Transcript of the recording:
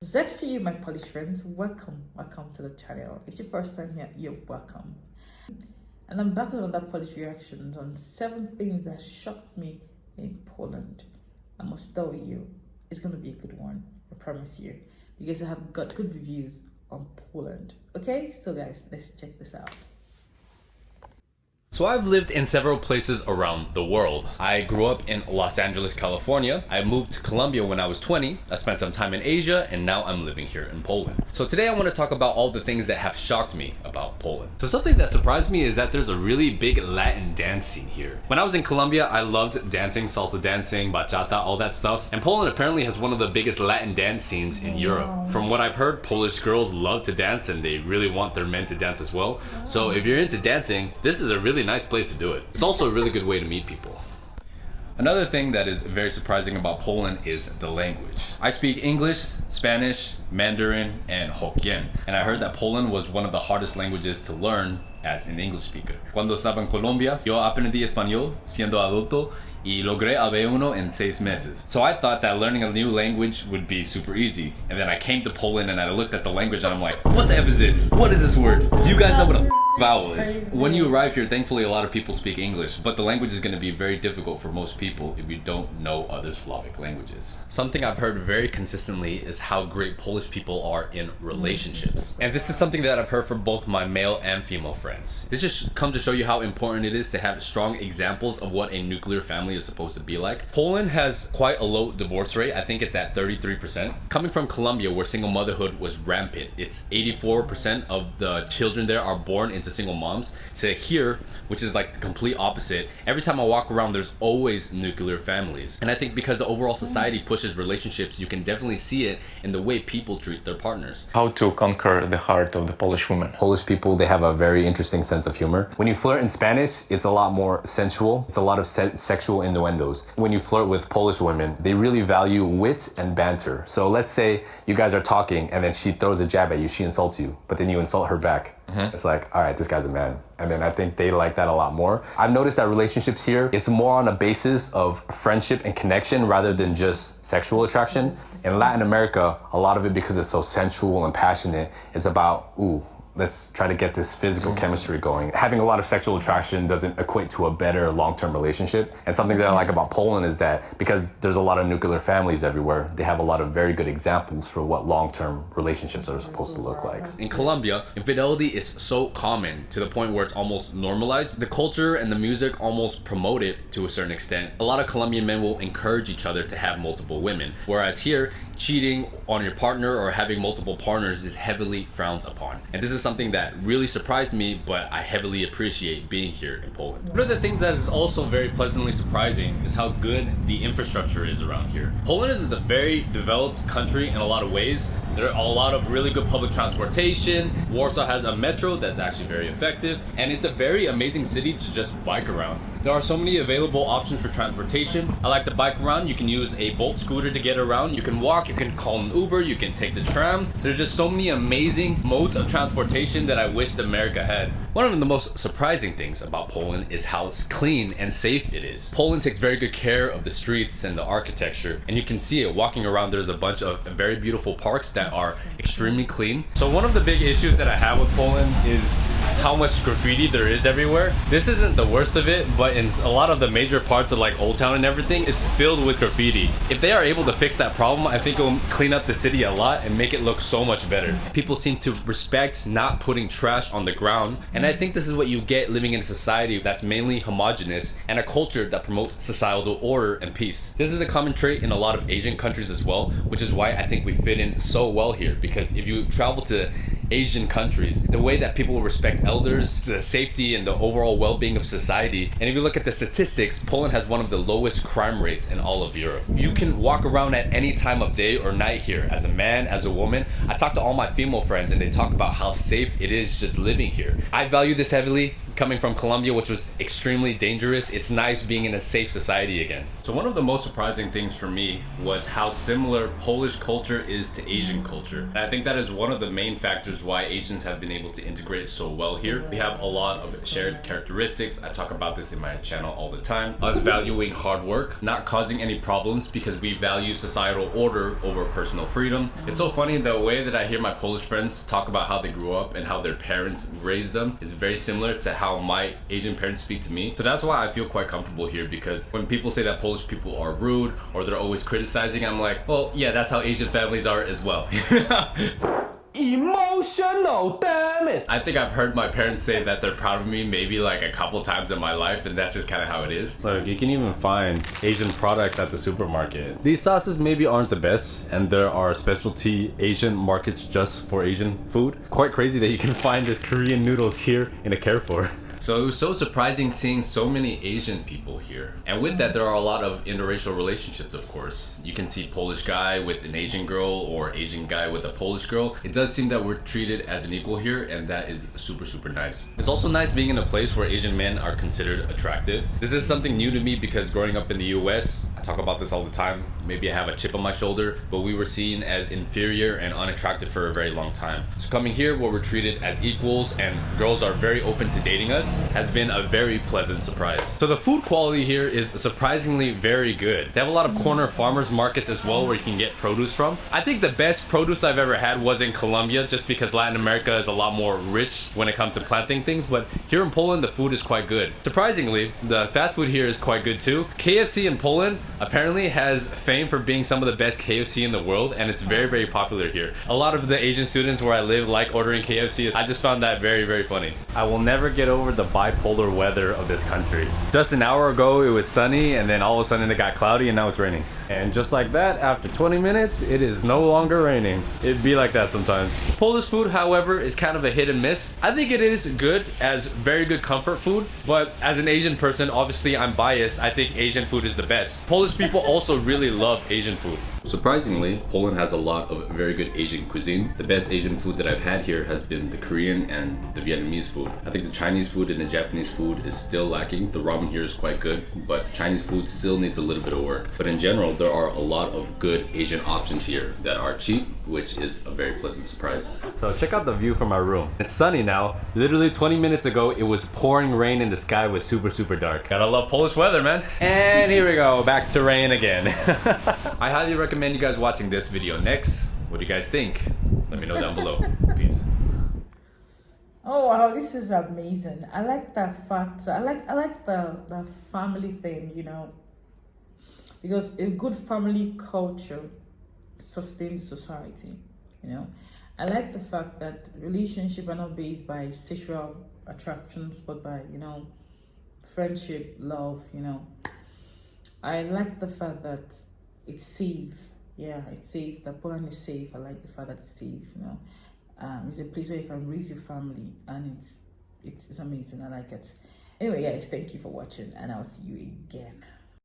Z to you, my Polish friends. Welcome to the channel. If it's your first time here, you're welcome. And I'm back with another Polish reactions on 7 things that shocked me in Poland. I must tell you, it's gonna be a good one. I promise you, because I have got good reviews on Poland. Okay, so guys, let's check this out. So I've lived in several places around the world. I grew up in Los Angeles, California. I moved to Colombia when I was 20. I spent some time in Asia, and now I'm living here in Poland. So today I want to talk about all the things that have shocked me about Poland. So something that surprised me is that there's a really big Latin dance scene here. When I was in Colombia, I loved dancing, salsa dancing, bachata, all that stuff. And Poland apparently has one of the biggest Latin dance scenes in Europe. From what I've heard, Polish girls love to dance and they really want their men to dance as well. So if you're into dancing, this is a really nice place to do it. It's also a really good way to meet people. Another thing that is very surprising about Poland is the language. I speak English, Spanish, Mandarin, and Hokkien. And I heard that Poland was one of the hardest languages to learn as an English speaker. Cuando estaba en Colombia, yo aprendí español siendo adulto y logré a B1 en 6 meses. So I thought that learning a new language would be super easy. And then I came to Poland and I looked at the language and I'm like, what the F is this? What is this word? Do you guys know what a vowel is? When you arrive here, thankfully a lot of people speak English, but the language is going to be very difficult for most people if you don't know other Slavic languages. Something I've heard very consistently is how great Polish people are in relationships. And this is something that I've heard from both my male and female friends. This just comes to show you how important it is to have strong examples of what a nuclear family is supposed to be like. Poland has quite a low divorce rate. I think it's at 33%. Coming from Colombia, where single motherhood was rampant, it's 84% of the children there are born into single moms, to here, which is like the complete opposite. Every time I walk around, there's always nuclear families. And I think because the overall society pushes relationships, you can definitely see it in the way people treat their partners. How to conquer the heart of the Polish woman. Polish people, they have a very interesting sense of humor. When you flirt in Spanish, it's a lot more sensual. It's a lot of sexual innuendos. When you flirt with Polish women, they really value wit and banter. So let's say you guys are talking and then she throws a jab at you, she insults you, but then you insult her back. It's like, all right, this guy's a man. And then I think they like that a lot more. I've noticed that relationships here, it's more on a basis of friendship and connection rather than just sexual attraction. In Latin America, a lot of it, because it's so sensual and passionate, it's about, ooh, let's try to get this physical chemistry going. Having a lot of sexual attraction doesn't equate to a better long-term relationship. And something that I like about Poland is that because there's a lot of nuclear families everywhere, they have a lot of very good examples for what long-term relationships are supposed to look like. In Colombia, infidelity is so common to the point where it's almost normalized. The culture and the music almost promote it to a certain extent. A lot of Colombian men will encourage each other to have multiple women, whereas here, cheating on your partner or having multiple partners is heavily frowned upon. And this is something that really surprised me, but I heavily appreciate being here in Poland. One of the things that is also very pleasantly surprising is how good the infrastructure is around here. Poland is a very developed country in a lot of ways. There are a lot of really good public transportation. Warsaw has a metro that's actually very effective, and it's a very amazing city to just bike around. There are so many available options for transportation. I like to bike around. You can use a Bolt scooter to get around. You can walk, you can call an Uber, you can take the tram. There's just so many amazing modes of transportation that I wish that America had. One of the most surprising things about Poland is how clean and safe it is. Poland takes very good care of the streets and the architecture, and you can see it walking around. There's a bunch of very beautiful parks that are extremely clean. So one of the big issues that I have with Poland is how much graffiti there is everywhere. This isn't the worst of it, but in a lot of the major parts of like Old Town and everything, it's filled with graffiti. If they are able to fix that problem, I think it will clean up the city a lot and make it look so much better. People seem to respect not putting trash on the ground, and I think this is what you get living in a society that's mainly homogenous and a culture that promotes societal order and peace. This is a common trait in a lot of Asian countries as well, which is why I think we fit in so well here, because if you travel to Asian countries, the way that people respect elders, the safety and the overall well-being of society. And if you look at the statistics, Poland has one of the lowest crime rates in all of Europe. You can walk around at any time of day or night here as a man, as a woman. I talk to all my female friends and they talk about how safe it is just living here. I value this heavily Coming from Colombia, which was extremely dangerous, it's nice being in a safe society again. So one of the most surprising things for me was how similar Polish culture is to Asian culture. And I think that is one of the main factors why Asians have been able to integrate so well here. We have a lot of shared characteristics. I talk about this in my channel all the time. Us valuing hard work, not causing any problems because we value societal order over personal freedom. It's so funny the way that I hear my Polish friends talk about how they grew up and how their parents raised them is very similar to how my Asian parents speak to me. So that's why I feel quite comfortable here, because when people say that Polish people are rude or they're always criticizing, I'm like, well, yeah, that's how Asian families are as well. Emotional, damn it! I think I've heard my parents say that they're proud of me maybe like a couple times in my life, and that's just kind of how it is. Look, you can even find Asian products at the supermarket. These sauces maybe aren't the best, and there are specialty Asian markets just for Asian food. Quite crazy that you can find this Korean noodles here in a Carrefour. So it was so surprising seeing so many Asian people here. And with that, there are a lot of interracial relationships, of course. You can see Polish guy with an Asian girl or Asian guy with a Polish girl. It does seem that we're treated as an equal here, and that is super, super nice. It's also nice being in a place where Asian men are considered attractive. This is something new to me because growing up in the US, I talk about this all the time. Maybe I have a chip on my shoulder, but we were seen as inferior and unattractive for a very long time. So coming here where we're treated as equals and girls are very open to dating us has been a very pleasant surprise. So the food quality here is surprisingly very good. They have a lot of corner farmers markets as well where you can get produce from. I think the best produce I've ever had was in Colombia, just because Latin America is a lot more rich when it comes to planting things, but here in Poland the food is quite good. Surprisingly, the fast food here is quite good too. KFC in Poland apparently has fame for being some of the best KFC in the world, and it's very, very popular here. A lot of the Asian students where I live like ordering KFC. I just found that very, very funny. I will never get over the bipolar weather of this country. Just an hour ago it was sunny, and then all of a sudden it got cloudy, and now it's raining. And just like that, after 20 minutes, it is no longer raining. It'd be like that sometimes. Polish food, however, is kind of a hit and miss. I think it is good as very good comfort food, but as an Asian person, obviously I'm biased. I think Asian food is the best. Polish people also really love Asian food. Surprisingly, Poland has a lot of very good Asian cuisine. The best Asian food that I've had here has been the Korean and the Vietnamese food. I think the Chinese food and the Japanese food is still lacking. The ramen here is quite good, but the Chinese food still needs a little bit of work. But in general, there are a lot of good Asian options here that are cheap, which is a very pleasant surprise. So check out the view from my room. It's sunny now. Literally 20 minutes ago, it was pouring rain and the sky was super, super dark. Gotta love Polish weather, man. And here we go, back to rain again. I highly recommend you guys watching this video next. What do you guys think? Let me know down below. Peace. Oh wow, this is amazing. I like that fact. I like the family thing, you know, because a good family culture sustains society, you know. I like the fact that relationships are not based by sexual attractions, but by, you know, friendship, love, you know. I like the fact that it's safe. Yeah, it's safe. That Poland is safe. I like the fact that it's safe, you know. It's a place where you can raise your family, and it's amazing. I like it. Anyway, guys, thank you for watching, and I'll see you again.